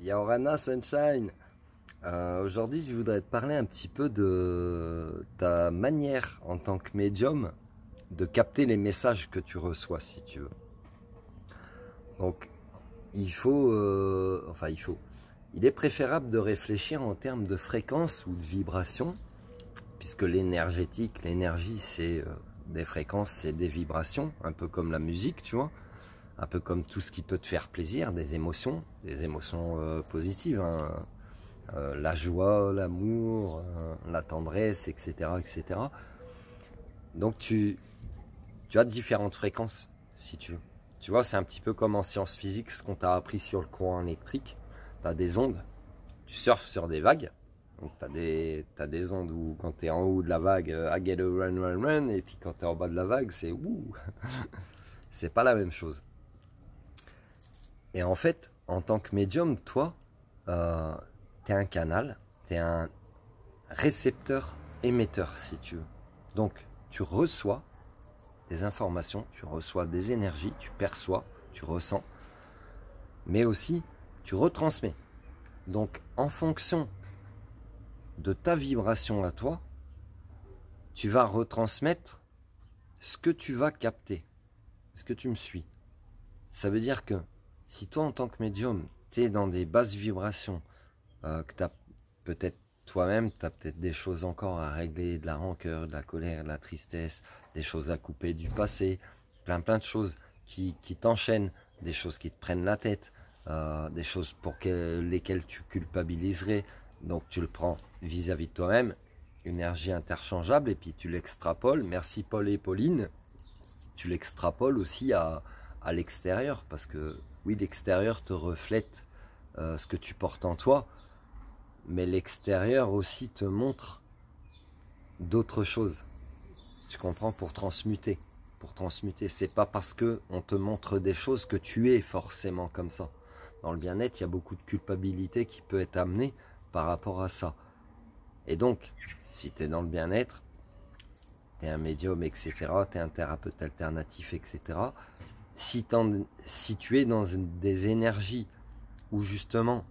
Yaorana Sunshine. Aujourd'hui, je voudrais te parler un petit peu de ta manière en tant que médium de capter les messages que tu reçois, si tu veux. Donc, il est préférable de réfléchir en termes de fréquence ou de vibration, puisque l'énergétique, l'énergie, c'est des fréquences, c'est des vibrations, un peu comme la musique, tu vois. Un peu comme tout ce qui peut te faire plaisir, des émotions positives, hein. La joie, l'amour, la tendresse, etc., etc. Donc tu as différentes fréquences, si tu veux. Tu vois, c'est un petit peu comme en sciences physiques, ce qu'on t'a appris sur le courant électrique. Tu as des ondes, tu surfes sur des vagues. Donc t'as des ondes où quand tu es en haut de la vague, I get a run, run, run, et puis quand tu es en bas de la vague, c'est ouh. C'est pas la même chose. Et en fait, en tant que médium, toi, tu es un canal, tu es un récepteur-émetteur, si tu veux. Donc, tu reçois des informations, tu reçois des énergies, tu perçois, tu ressens, mais aussi tu retransmets. Donc, en fonction de ta vibration à toi, tu vas retransmettre ce que tu vas capter. Est-ce que tu me suis? Ça veut dire que si toi, en tant que médium, tu es dans des basses vibrations, que tu as peut-être toi-même, tu as peut-être des choses encore à régler, de la rancœur, de la colère, de la tristesse, des choses à couper du passé, plein de choses qui t'enchaînent, des choses qui te prennent la tête, des choses pour lesquelles tu culpabiliserais. Donc tu le prends vis-à-vis de toi-même, énergie interchangeable, et puis tu l'extrapoles. Merci Paul et Pauline. Tu l'extrapoles aussi à l'extérieur, parce que oui, l'extérieur te reflète ce que tu portes en toi, mais l'extérieur aussi te montre d'autres choses. Tu comprends? Pour transmuter. Pour transmuter. C'est pas parce que on te montre des choses que tu es forcément comme ça. Dans le bien-être, il y a beaucoup de culpabilité qui peut être amenée par rapport à ça. Et donc, si tu es dans le bien-être, tu es un médium, etc., tu es un thérapeute alternatif, etc., si tu es dans des énergies où justement,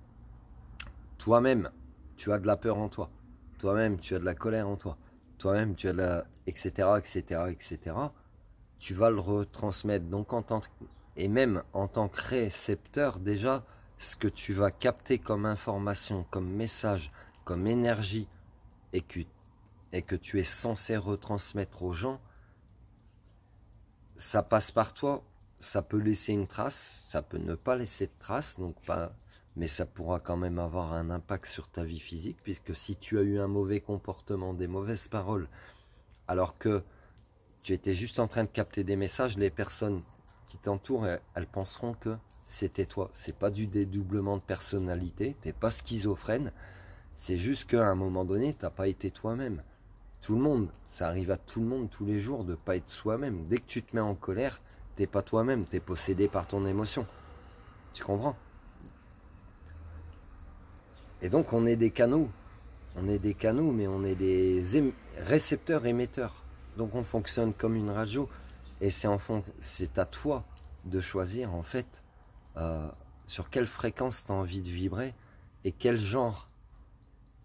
toi-même, tu as de la peur en toi, toi-même, tu as de la colère en toi, toi-même, tu as de la... etc., etc., etc., tu vas le retransmettre. Donc, et même en tant que récepteur, déjà, ce que tu vas capter comme information, comme message, comme énergie, et que tu es censé retransmettre aux gens, ça passe par toi, ça peut laisser une trace, ça peut ne pas laisser de trace, donc pas, mais ça pourra quand même avoir un impact sur ta vie physique, puisque si tu as eu un mauvais comportement, des mauvaises paroles, alors que tu étais juste en train de capter des messages, les personnes qui t'entourent, elles penseront que c'était toi. C'est pas du dédoublement de personnalité, t'es pas schizophrène, c'est juste qu'à un moment donné, t'as pas été toi-même. Tout le monde, ça arrive à tout le monde tous les jours de pas être soi-même. Dès que tu te mets en colère, t'es pas toi-même, t'es possédé par ton émotion. Tu comprends? Et donc on est des canaux. On est des canaux, mais on est des récepteurs émetteurs. Donc on fonctionne comme une radio. Et c'est à toi de choisir en fait sur quelle fréquence tu as envie de vibrer et quel genre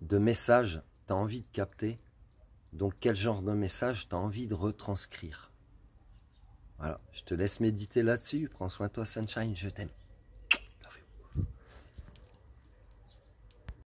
de message tu as envie de capter. Donc quel genre de message tu as envie de retranscrire. Voilà, je te laisse méditer là-dessus. Prends soin de toi, Sunshine, je t'aime.